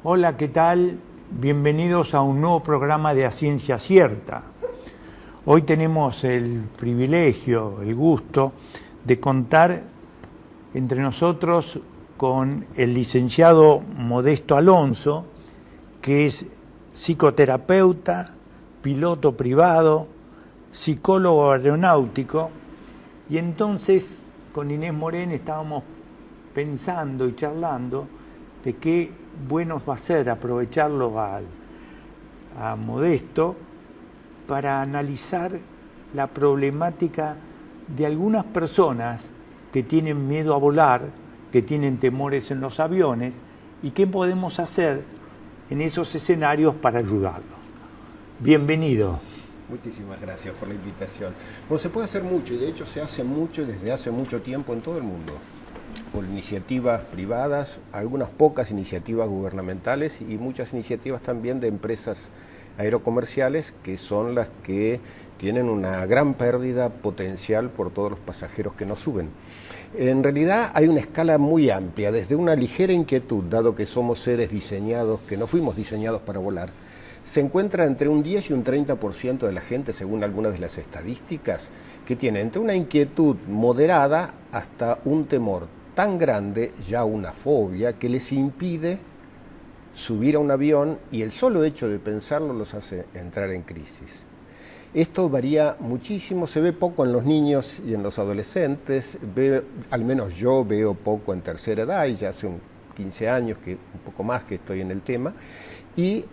Hola, ¿qué tal? Bienvenidos a un nuevo programa de A Ciencia Cierta. Hoy tenemos el privilegio, el gusto de contar entre nosotros con el licenciado Modesto Alonso, que es psicoterapeuta, piloto privado, psicólogo aeronáutico, y entonces con Inés Morén estábamos pensando y charlando de qué bueno va a ser aprovecharlo a Modesto para analizar la problemática de algunas personas que tienen miedo a volar, que tienen temores en los aviones, y qué podemos hacer en esos escenarios para ayudarlos. Bienvenido. Muchísimas gracias por la invitación. Bueno, se puede hacer mucho, y de hecho se hace mucho desde hace mucho tiempo en todo el mundo, por iniciativas privadas, algunas pocas iniciativas gubernamentales y muchas iniciativas también de empresas aerocomerciales, que son las que tienen una gran pérdida potencial por todos los pasajeros que nos suben. En realidad hay una escala muy amplia, desde una ligera inquietud, dado que somos seres diseñados, que no fuimos diseñados para volar. Se encuentra entre un 10 y un 30% de la gente, según algunas de las estadísticas, que tiene entre una inquietud moderada hasta un temor tan grande, ya una fobia, que les impide subir a un avión, y el solo hecho de pensarlo los hace entrar en crisis. Esto varía muchísimo, se ve poco en los niños y en los adolescentes, al menos yo veo poco en tercera edad, y ya hace 15 años, un poco más que estoy en el tema, y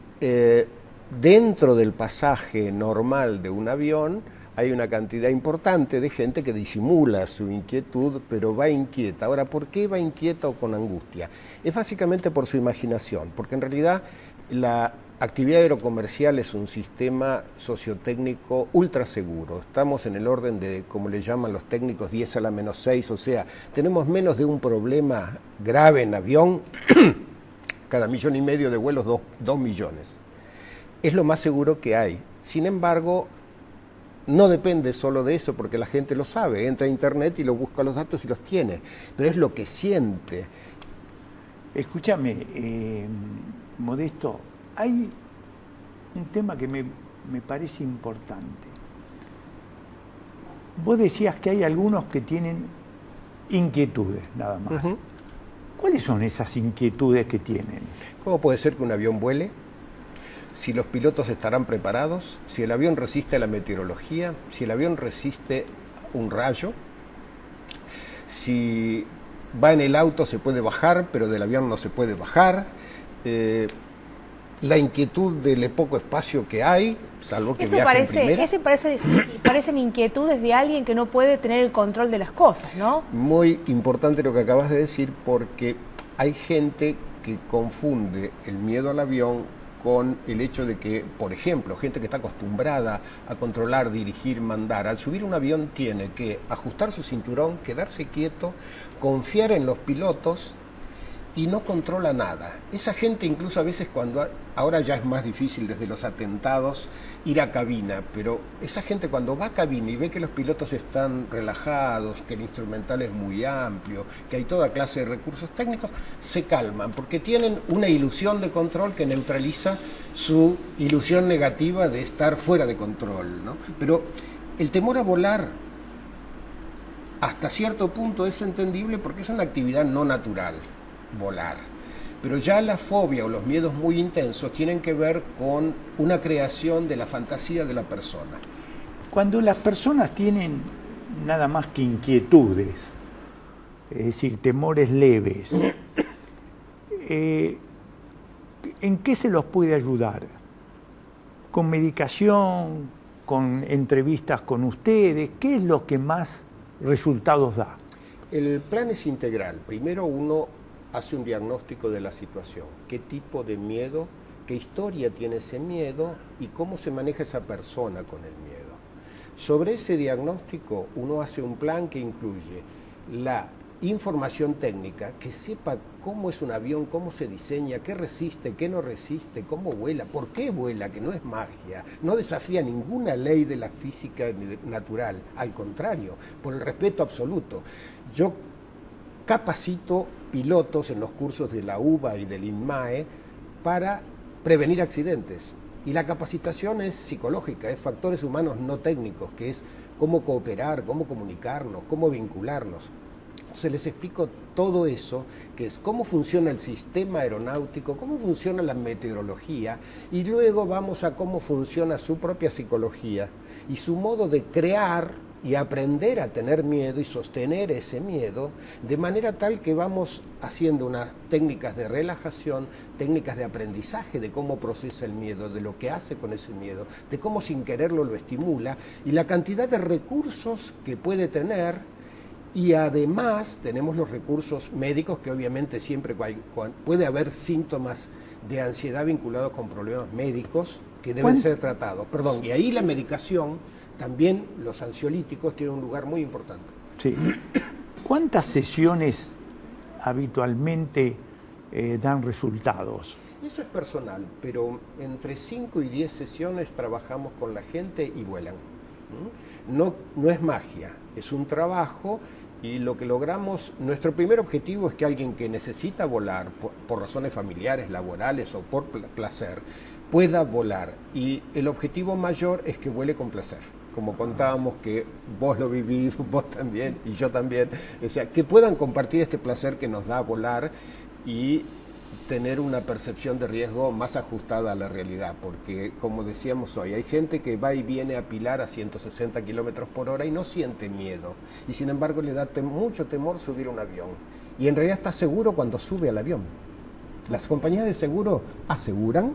dentro del pasaje normal de un avión hay una cantidad importante de gente que disimula su inquietud, pero va inquieta. Ahora, ¿por qué va inquieta o con angustia? Es básicamente por su imaginación, porque en realidad la actividad aerocomercial es un sistema sociotécnico ultra seguro. Estamos en el orden de, como le llaman los técnicos, 10 a la menos 6, o sea, tenemos menos de un problema grave en avión, cada 1,5 millones de vuelos, 2 millones. Es lo más seguro que hay. Sin embargo, no depende solo de eso, porque la gente lo sabe, entra a internet y lo busca los datos y los tiene, pero es lo que siente. Escúchame, Modesto, hay un tema que me parece importante. Vos decías que hay algunos que tienen inquietudes, nada más. Uh-huh. ¿Cuáles son esas inquietudes que tienen? ¿Cómo puede ser que un avión vuele? Si los pilotos estarán preparados, si el avión resiste a la meteorología, si el avión resiste un rayo, si va en el auto se puede bajar, pero del avión no se puede bajar, la inquietud del poco espacio que hay, salvo que viaje en primera. Parecen inquietudes de alguien que no puede tener el control de las cosas, ¿no? Muy importante lo que acabas de decir, porque hay gente que confunde el miedo al avión con el hecho de que, por ejemplo, gente que está acostumbrada a controlar, dirigir, mandar, al subir un avión tiene que ajustar su cinturón, quedarse quieto, confiar en los pilotos y no controla nada. Esa gente incluso a veces ahora ya es más difícil desde los atentados ir a cabina, pero esa gente cuando va a cabina y ve que los pilotos están relajados, que el instrumental es muy amplio, que hay toda clase de recursos técnicos, se calman porque tienen una ilusión de control que neutraliza su ilusión negativa de estar fuera de control, ¿no? Pero el temor a volar hasta cierto punto es entendible porque es una actividad no natural, volar. Pero ya la fobia o los miedos muy intensos tienen que ver con una creación de la fantasía de la persona. Cuando las personas tienen nada más que inquietudes, es decir, temores leves, ¿en qué se los puede ayudar? ¿Con medicación? ¿Con entrevistas con ustedes? ¿Qué es lo que más resultados da? El plan es integral. Primero uno hace un diagnóstico de la situación, qué tipo de miedo, qué historia tiene ese miedo y cómo se maneja esa persona con el miedo. Sobre ese diagnóstico uno hace un plan que incluye la información técnica, que sepa cómo es un avión, cómo se diseña, qué resiste, qué no resiste, cómo vuela, por qué vuela, que no es magia, no desafía ninguna ley de la física natural, al contrario, por el respeto absoluto. Yo capacito pilotos en los cursos de la UBA y del INMAE para prevenir accidentes. Y la capacitación es psicológica, es factores humanos no técnicos, que es cómo cooperar, cómo comunicarnos, cómo vincularnos. Entonces les explico todo eso, que es cómo funciona el sistema aeronáutico, cómo funciona la meteorología, y luego vamos a cómo funciona su propia psicología y su modo de crear y aprender a tener miedo y sostener ese miedo, de manera tal que vamos haciendo unas técnicas de relajación, técnicas de aprendizaje de cómo procesa el miedo, de lo que hace con ese miedo, de cómo sin quererlo lo estimula, y la cantidad de recursos que puede tener. Y además tenemos los recursos médicos, que obviamente siempre puede haber síntomas de ansiedad vinculados con problemas médicos que deben ser tratados. Perdón, y ahí la medicación, también los ansiolíticos tienen un lugar muy importante. Sí. ¿Cuántas sesiones habitualmente dan resultados? Eso es personal, pero entre 5 y 10 sesiones trabajamos con la gente y vuelan. No es magia, es un trabajo. Y lo que logramos, nuestro primer objetivo es que alguien que necesita volar por razones familiares, laborales o por placer, pueda volar. Y el objetivo mayor es que vuele con placer. Como contábamos que vos lo vivís, vos también y yo también. O sea, que puedan compartir este placer que nos da volar y tener una percepción de riesgo más ajustada a la realidad, porque como decíamos hoy, hay gente que va y viene a Pilar a 160 kilómetros por hora y no siente miedo, y sin embargo le da mucho temor subir a un avión, y en realidad está seguro cuando sube al avión. Las compañías de seguro aseguran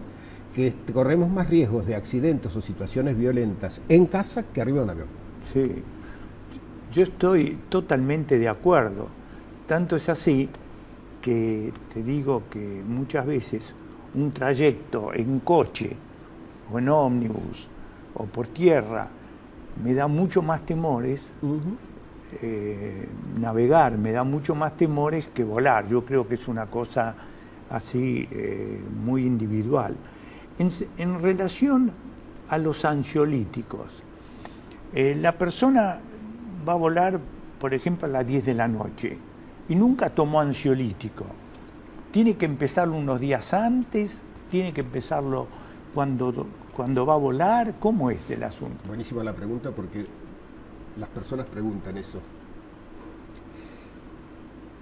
que corremos más riesgos de accidentes o situaciones violentas en casa que arriba de un avión. Sí, yo estoy totalmente de acuerdo, tanto es así que te digo que muchas veces un trayecto en coche o en ómnibus o por tierra me da mucho más temores, navegar me da mucho más temores que volar. Yo creo que es una cosa así muy individual. En relación a los ansiolíticos, la persona va a volar, por ejemplo, a las 10 de la noche, y nunca tomó ansiolítico. ¿Tiene que empezarlo unos días antes? ¿Tiene que empezarlo cuando va a volar? ¿Cómo es el asunto? Buenísima la pregunta, porque las personas preguntan eso.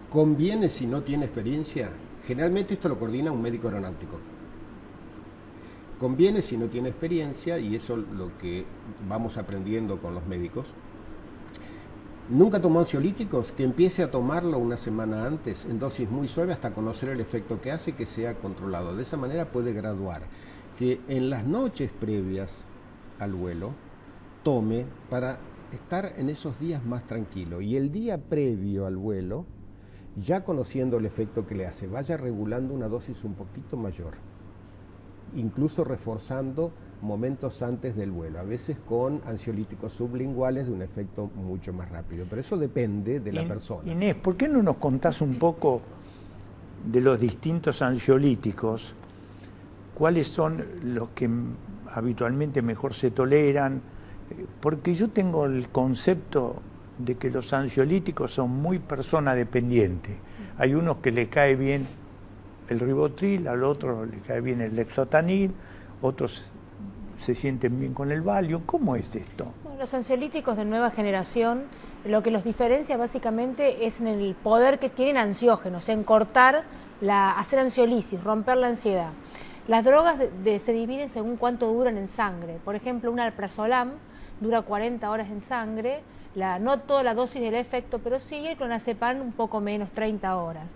¿Conviene si no tiene experiencia? Generalmente esto lo coordina un médico aeronáutico. Conviene si no tiene experiencia, y eso es lo que vamos aprendiendo con los médicos. Nunca tomó ansiolíticos, que empiece a tomarlo una semana antes, en dosis muy suave, hasta conocer el efecto que hace y que sea controlado. De esa manera puede graduar. Que en las noches previas al vuelo tome para estar en esos días más tranquilo. Y el día previo al vuelo, ya conociendo el efecto que le hace, vaya regulando una dosis un poquito mayor. Incluso reforzando momentos antes del vuelo, a veces con ansiolíticos sublinguales de un efecto mucho más rápido, pero eso depende de la persona. Inés, ¿por qué no nos contás un poco de los distintos ansiolíticos? ¿Cuáles son los que habitualmente mejor se toleran? Porque yo tengo el concepto de que los ansiolíticos son muy persona dependiente. Hay unos que le cae bien el ribotril, al otro le cae bien el lexotanil, otros se sienten bien con el Valium. ¿Cómo es esto? Bueno, los ansiolíticos de nueva generación, lo que los diferencia básicamente es en el poder que tienen ansiógenos, en cortar, hacer ansiolisis, romper la ansiedad. Las drogas se dividen según cuánto duran en sangre. Por ejemplo, un alprazolam dura 40 horas en sangre, no toda la dosis del efecto, pero sí el clonazepam un poco menos, 30 horas.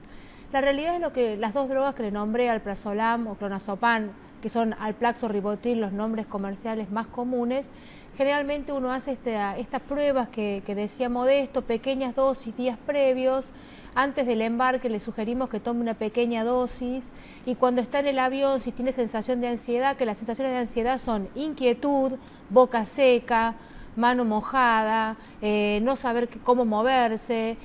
La realidad es lo que las dos drogas que le nombré, alprazolam o clonazepam, que son Alplax o Ribotril, los nombres comerciales más comunes, generalmente uno hace estas pruebas que decía Modesto, pequeñas dosis, días previos. Antes del embarque le sugerimos que tome una pequeña dosis, y cuando está en el avión, si tiene sensación de ansiedad, que las sensaciones de ansiedad son inquietud, boca seca, mano mojada, no saber cómo moverse,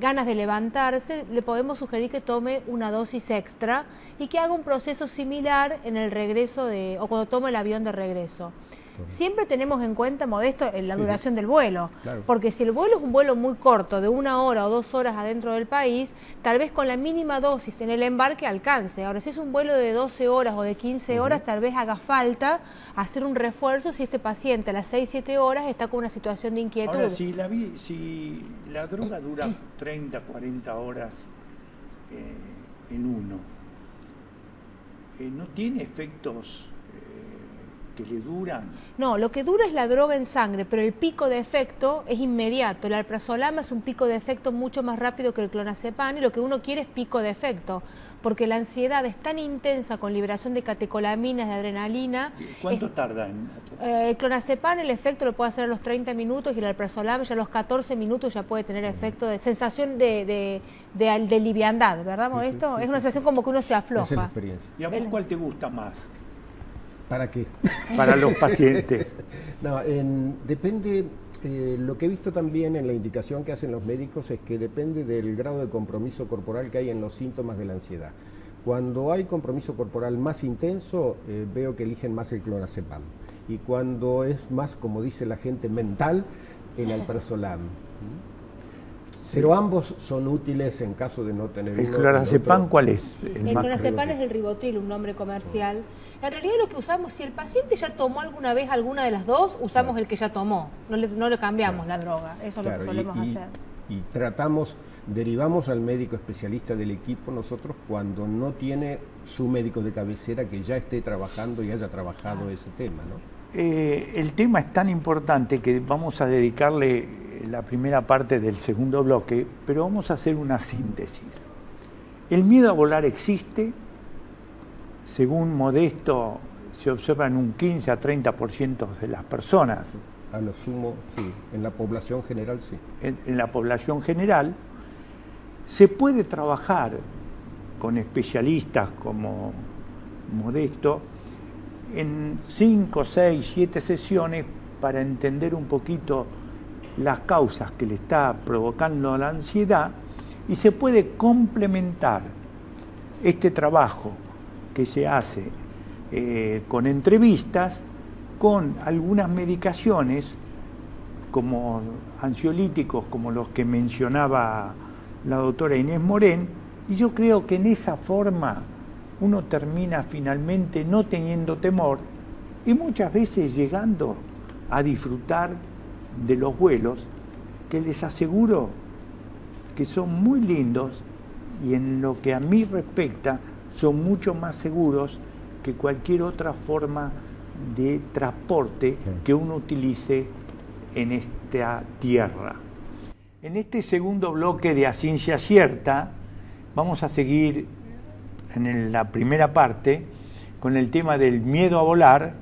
ganas de levantarse, le podemos sugerir que tome una dosis extra y que haga un proceso similar en el regreso o cuando tome el avión de regreso. siempre tenemos en cuenta, Modesto, la duración del vuelo. Claro. Porque si el vuelo es un vuelo muy corto, de 1 hora o 2 horas adentro del país, tal vez con la mínima dosis en el embarque alcance. Ahora, si es un vuelo de 12 horas o de 15 horas, tal vez haga falta hacer un refuerzo si ese paciente a las 6, 7 horas está con una situación de inquietud. Ahora, si la droga dura 30, 40 horas en uno, ¿no tiene efectos que le duran? No, lo que dura es la droga en sangre, pero el pico de efecto es inmediato. El alprazolam es un pico de efecto mucho más rápido que el clonazepam, y lo que uno quiere es pico de efecto, porque la ansiedad es tan intensa con liberación de catecolaminas, de adrenalina. ¿Cuánto tarda en...? El clonazepam, el efecto lo puede hacer a los 30 minutos, y el alprazolam ya a los 14 minutos ya puede tener efecto de sensación de liviandad, ¿verdad, Modesto? Sí. Es una sensación como que uno se Esa es la afloja. experiencia. ¿Y a vos cuál te gusta más ¿Para qué? para los pacientes? No, depende, lo que he visto también en la indicación que hacen los médicos es que depende del grado de compromiso corporal que hay en los síntomas de la ansiedad. Cuando hay compromiso corporal más intenso, veo que eligen más el clonazepam. Y cuando es más, como dice la gente, mental, el alprazolam. Pero ambos son útiles en caso de no tener ¿El uno. clonazepam cuál es? El más clonazepam es el Rivotril, un nombre comercial. En realidad lo que usamos, si el paciente ya tomó alguna vez alguna de las dos, usamos el que ya tomó, no le cambiamos la droga, eso es lo que solemos hacer. Y derivamos al médico especialista del equipo nosotros cuando no tiene su médico de cabecera que ya esté trabajando y haya trabajado ese tema, ¿no? El tema es tan importante que vamos a dedicarle la primera parte del segundo bloque, pero vamos a hacer una síntesis. El miedo a volar existe, según Modesto, se observa en un 15 a 30% de las personas. A lo sumo, sí. En la población general, sí. En la población general, se puede trabajar con especialistas como Modesto en 5, 6, 7 sesiones para entender un poquito las causas que le está provocando la ansiedad, y se puede complementar este trabajo que se hace con entrevistas con algunas medicaciones como ansiolíticos, como los que mencionaba la doctora Inés Morén, y yo creo que en esa forma uno termina finalmente no teniendo temor y muchas veces llegando a disfrutar de los vuelos, que les aseguro que son muy lindos y en lo que a mí respecta son mucho más seguros que cualquier otra forma de transporte que uno utilice en esta tierra. En este segundo bloque de A Ciencia Cierta vamos a seguir en la primera parte con el tema del miedo a volar,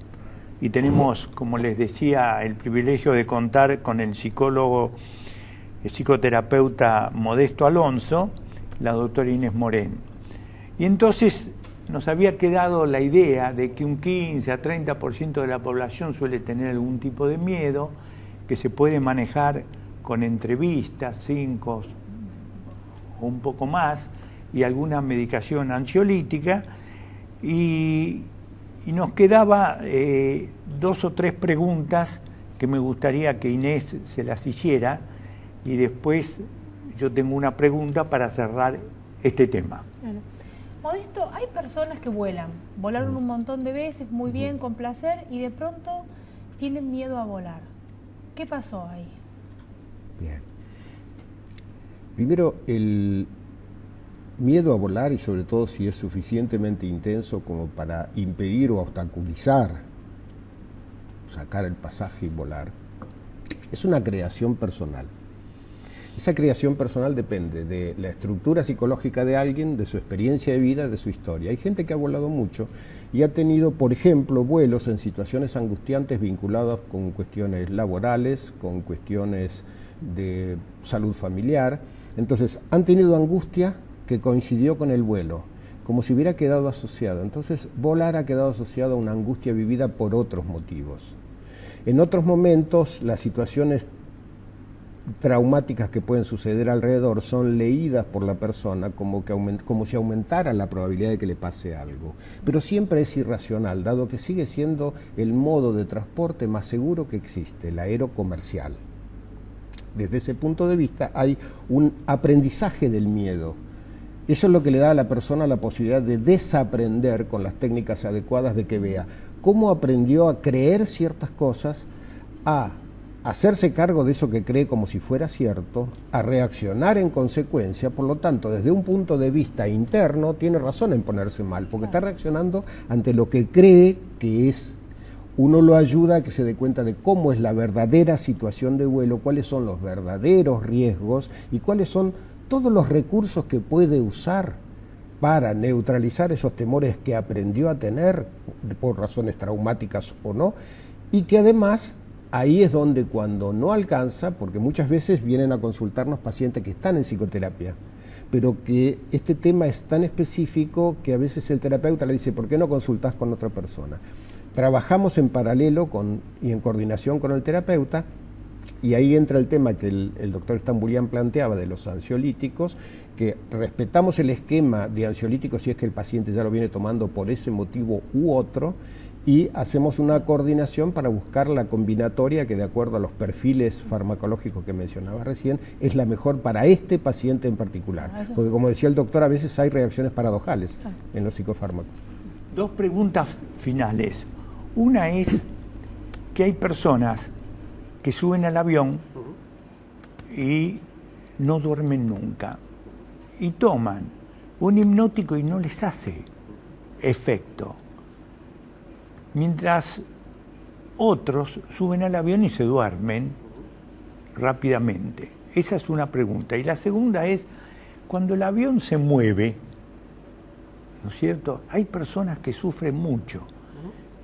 y tenemos, como les decía, el privilegio de contar con el psicólogo, el psicoterapeuta Modesto Alonso, la doctora Inés Morén. Y entonces nos había quedado la idea de que un 15 a 30% de la población suele tener algún tipo de miedo, que se puede manejar con entrevistas, 5 o un poco más, y alguna medicación ansiolítica, y nos quedaba 2 o 3 preguntas que me gustaría que Inés se las hiciera, y después yo tengo una pregunta para cerrar este tema. Bueno. Modesto, hay personas que volaron un montón de veces, muy bien, con placer, y de pronto tienen miedo a volar. ¿Qué pasó ahí? Bien. Primero, el miedo a volar, y sobre todo si es suficientemente intenso como para impedir o obstaculizar sacar el pasaje y volar, es una creación personal. Esa creación personal depende de la estructura psicológica de alguien, de su experiencia de vida, de su historia. Hay gente que ha volado mucho y ha tenido, por ejemplo, vuelos en situaciones angustiantes vinculadas con cuestiones laborales, con cuestiones de salud familiar. Entonces, han tenido angustia que coincidió con el vuelo, como si hubiera quedado asociado. Entonces, volar ha quedado asociado a una angustia vivida por otros motivos. En otros momentos, la situación es traumáticas que pueden suceder alrededor son leídas por la persona como si aumentara la probabilidad de que le pase algo. Pero siempre es irracional, dado que sigue siendo el modo de transporte más seguro que existe, el aéreo comercial. Desde ese punto de vista hay un aprendizaje del miedo. Eso es lo que le da a la persona la posibilidad de desaprender con las técnicas adecuadas, de que vea cómo aprendió a creer ciertas cosas, a hacerse cargo de eso que cree como si fuera cierto, a reaccionar en consecuencia. Por lo tanto, desde un punto de vista interno, tiene razón en ponerse mal, porque está reaccionando ante lo que cree que es. Uno lo ayuda a que se dé cuenta de cómo es la verdadera situación de vuelo, cuáles son los verdaderos riesgos y cuáles son todos los recursos que puede usar para neutralizar esos temores que aprendió a tener, por razones traumáticas o no, y que además ahí es donde, cuando no alcanza, porque muchas veces vienen a consultarnos pacientes que están en psicoterapia, pero que este tema es tan específico que a veces el terapeuta le dice: ¿por qué no consultás con otra persona? Trabajamos en paralelo y en coordinación con el terapeuta, y ahí entra el tema que el doctor Stambulian planteaba de los ansiolíticos, que respetamos el esquema de ansiolíticos si es que el paciente ya lo viene tomando por ese motivo u otro, y hacemos una coordinación para buscar la combinatoria que, de acuerdo a los perfiles farmacológicos que mencionaba recién, es la mejor para este paciente en particular. Porque, como decía el doctor, a veces hay reacciones paradojales en los psicofármacos. Dos preguntas finales. Una es que hay personas que suben al avión y no duermen nunca, y toman un hipnótico y no les hace efecto, mientras otros suben al avión y se duermen rápidamente. Esa es una pregunta. Y la segunda es, cuando el avión se mueve, ¿no es cierto?, hay personas que sufren mucho,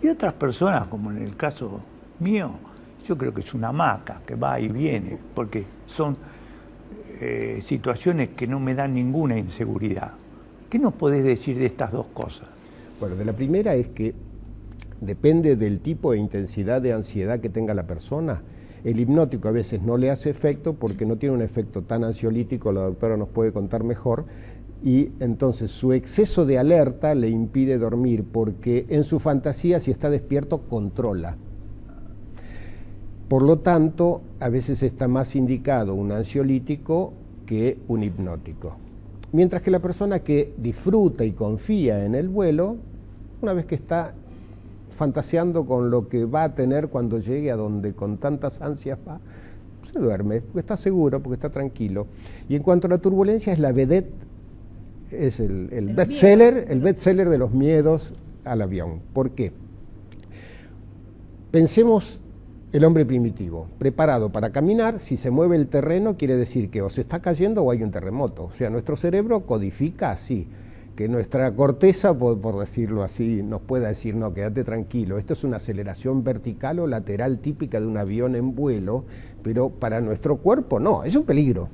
y otras personas, como en el caso mío, yo creo que es una hamaca que va y viene, porque son situaciones que no me dan ninguna inseguridad. ¿Qué nos podés decir de estas dos cosas? Bueno, de la primera es que depende del tipo de intensidad de ansiedad que tenga la persona. El hipnótico a veces no le hace efecto porque no tiene un efecto tan ansiolítico, la doctora nos puede contar mejor, y entonces su exceso de alerta le impide dormir, porque en su fantasía, si está despierto, controla. Por lo tanto, a veces está más indicado un ansiolítico que un hipnótico. Mientras que la persona que disfruta y confía en el vuelo, una vez que está fantaseando con lo que va a tener cuando llegue a donde con tantas ansias va, se duerme, porque está seguro, porque está tranquilo. Y en cuanto a la turbulencia, es la vedette, es el bestseller de los miedos al avión. ¿Por qué? Pensemos el hombre primitivo, preparado para caminar. Si se mueve el terreno, quiere decir que o se está cayendo o hay un terremoto. O sea, nuestro cerebro codifica así, que nuestra corteza, por decirlo así, nos pueda decir: no, quédate tranquilo, esto es una aceleración vertical o lateral típica de un avión en vuelo, pero para nuestro cuerpo no, es un peligro.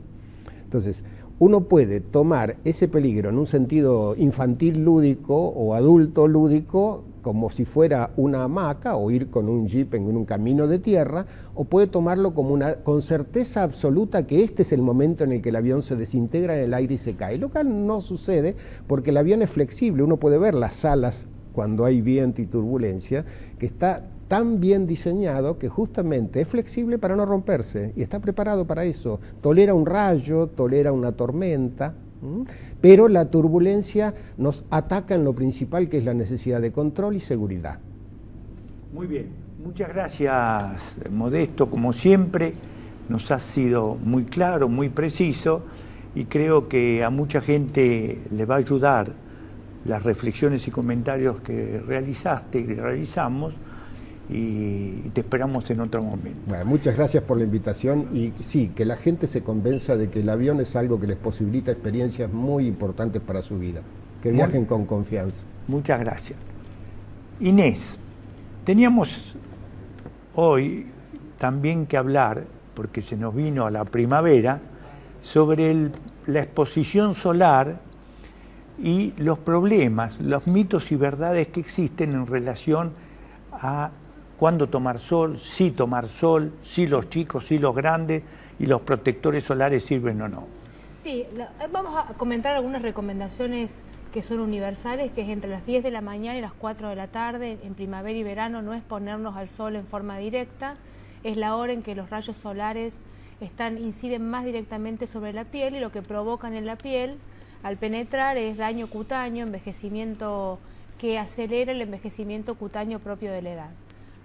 Entonces, uno puede tomar ese peligro en un sentido infantil lúdico o adulto lúdico, como si fuera una hamaca, o ir con un jeep en un camino de tierra, o puede tomarlo como con certeza absoluta que este es el momento en el que el avión se desintegra en el aire y se cae. Lo cual no sucede porque el avión es flexible, uno puede ver las alas cuando hay viento y turbulencia, que está tan bien diseñado que justamente es flexible para no romperse, y está preparado para eso. Tolera un rayo, tolera una tormenta, pero la turbulencia nos ataca en lo principal, que es la necesidad de control y seguridad. Muy bien, muchas gracias, Modesto, como siempre. Nos has sido muy claro, muy preciso, y creo que a mucha gente le va a ayudar las reflexiones y comentarios que realizaste y realizamos, y te esperamos en otro momento. Bueno, muchas gracias por la invitación, y sí, que la gente se convenza de que el avión es algo que les posibilita experiencias muy importantes para su vida. Que viajen con confianza. Muchas gracias. Inés, teníamos hoy también que hablar, porque se nos vino a la primavera, sobre la exposición solar y los problemas, los mitos y verdades que existen en relación a cuándo tomar sol, si los chicos, si los grandes, y los protectores solares sirven o no. Sí, vamos a comentar algunas recomendaciones que son universales, que es entre las 10 de la mañana y las 4 de la tarde, en primavera y verano, no exponernos al sol en forma directa, es la hora en que los rayos solares inciden más directamente sobre la piel y lo que provocan en la piel al penetrar es daño cutáneo, envejecimiento que acelera el envejecimiento cutáneo propio de la edad.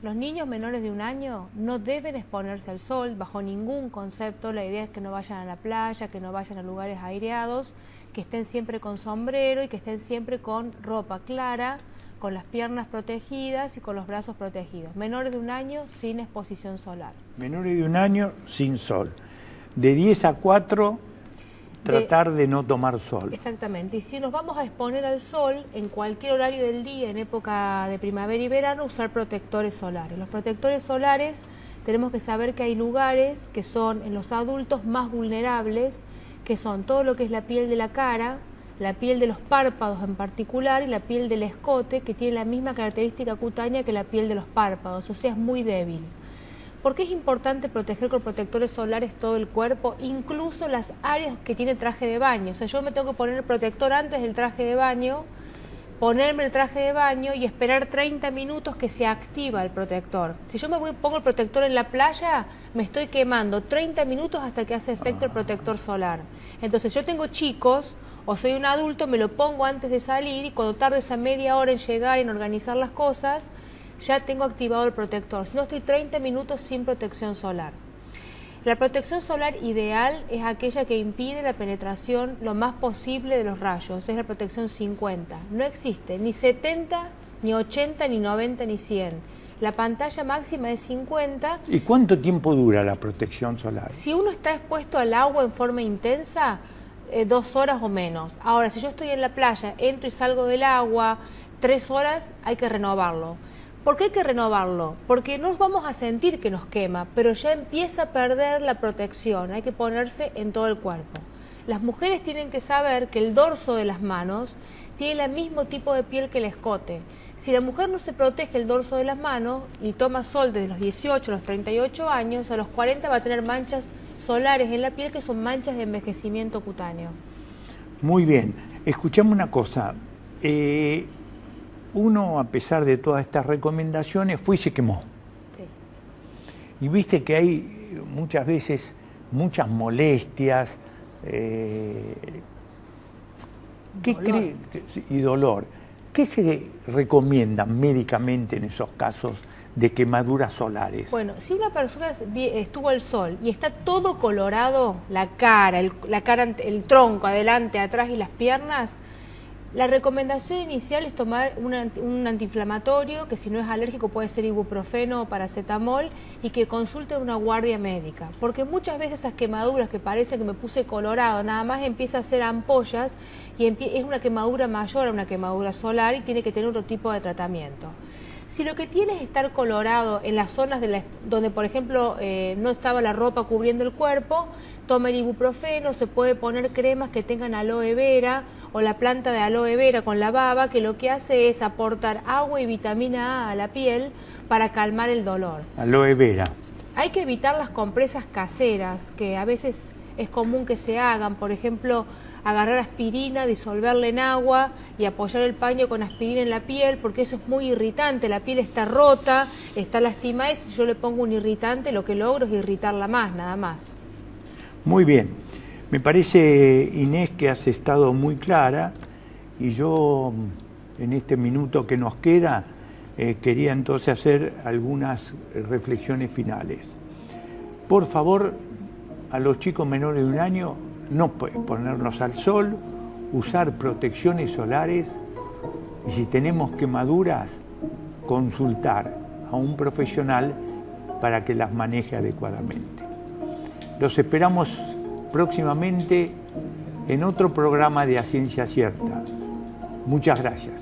Los niños menores de 1 año no deben exponerse al sol bajo ningún concepto. La idea es que no vayan a la playa, que no vayan a lugares aireados, que estén siempre con sombrero y que estén siempre con ropa clara, con las piernas protegidas y con los brazos protegidos. Menores de 1 año sin exposición solar. Menores de 1 año sin sol. De 10 a 4... tratar de no tomar sol. Exactamente, y si nos vamos a exponer al sol en cualquier horario del día, en época de primavera y verano, usar protectores solares. Los protectores solares tenemos que saber que hay lugares que son en los adultos más vulnerables, que son todo lo que es la piel de la cara, la piel de los párpados en particular y la piel del escote, que tiene la misma característica cutánea que la piel de los párpados, o sea, es muy débil. ¿Por qué es importante proteger con protectores solares todo el cuerpo, incluso las áreas que tiene traje de baño? O sea, yo me tengo que poner el protector antes del traje de baño, ponerme el traje de baño y esperar 30 minutos que se activa el protector. Si yo pongo el protector en la playa, me estoy quemando 30 minutos hasta que hace efecto el protector solar. Entonces, yo tengo chicos o soy un adulto, me lo pongo antes de salir y cuando tardo esa media hora en llegar, en organizar las cosas, ya tengo activado el protector, si no estoy 30 minutos sin protección solar. La protección solar ideal es aquella que impide la penetración lo más posible de los rayos, es la protección 50. No existe ni 70, ni 80, ni 90, ni 100. La pantalla máxima es 50. ¿Y cuánto tiempo dura la protección solar? Si uno está expuesto al agua en forma intensa, 2 horas o menos. Ahora, si yo estoy en la playa, entro y salgo del agua, 3 horas, hay que renovarlo. ¿Por qué hay que renovarlo? Porque no vamos a sentir que nos quema, pero ya empieza a perder la protección, hay que ponerse en todo el cuerpo. Las mujeres tienen que saber que el dorso de las manos tiene el mismo tipo de piel que el escote. Si la mujer no se protege el dorso de las manos y toma sol desde los 18 a los 38 años, a los 40 va a tener manchas solares en la piel que son manchas de envejecimiento cutáneo. Muy bien, escuchame una cosa. Uno, a pesar de todas estas recomendaciones, fue y se quemó. Sí. Y viste que hay muchas veces muchas molestias y dolor. ¿Qué se recomienda médicamente en esos casos de quemaduras solares? Bueno, si una persona estuvo al sol y está todo colorado, la cara, el tronco, adelante, atrás y las piernas, la recomendación inicial es tomar un antiinflamatorio, que si no es alérgico puede ser ibuprofeno o paracetamol, y que consulte a una guardia médica. Porque muchas veces esas quemaduras que parece que me puse colorado, nada más empieza a hacer ampollas y es una quemadura mayor a una quemadura solar y tiene que tener otro tipo de tratamiento. Si lo que tiene es estar colorado en las zonas donde, por ejemplo, no estaba la ropa cubriendo el cuerpo, toma el ibuprofeno, se puede poner cremas que tengan aloe vera o la planta de aloe vera con la baba, que lo que hace es aportar agua y vitamina A a la piel para calmar el dolor. Aloe vera. Hay que evitar las compresas caseras, que a veces es común que se hagan, por ejemplo, agarrar aspirina, disolverla en agua y apoyar el paño con aspirina en la piel, porque eso es muy irritante, la piel está rota, está lastimada y si yo le pongo un irritante lo que logro es irritarla más, nada más. Muy bien, me parece, Inés, que has estado muy clara y yo en este minuto que nos queda quería entonces hacer algunas reflexiones finales. Por favor, a los chicos menores de 1 año no ponernos al sol, usar protecciones solares y si tenemos quemaduras, consultar a un profesional para que las maneje adecuadamente. Los esperamos próximamente en otro programa de A Ciencia Cierta. Muchas gracias.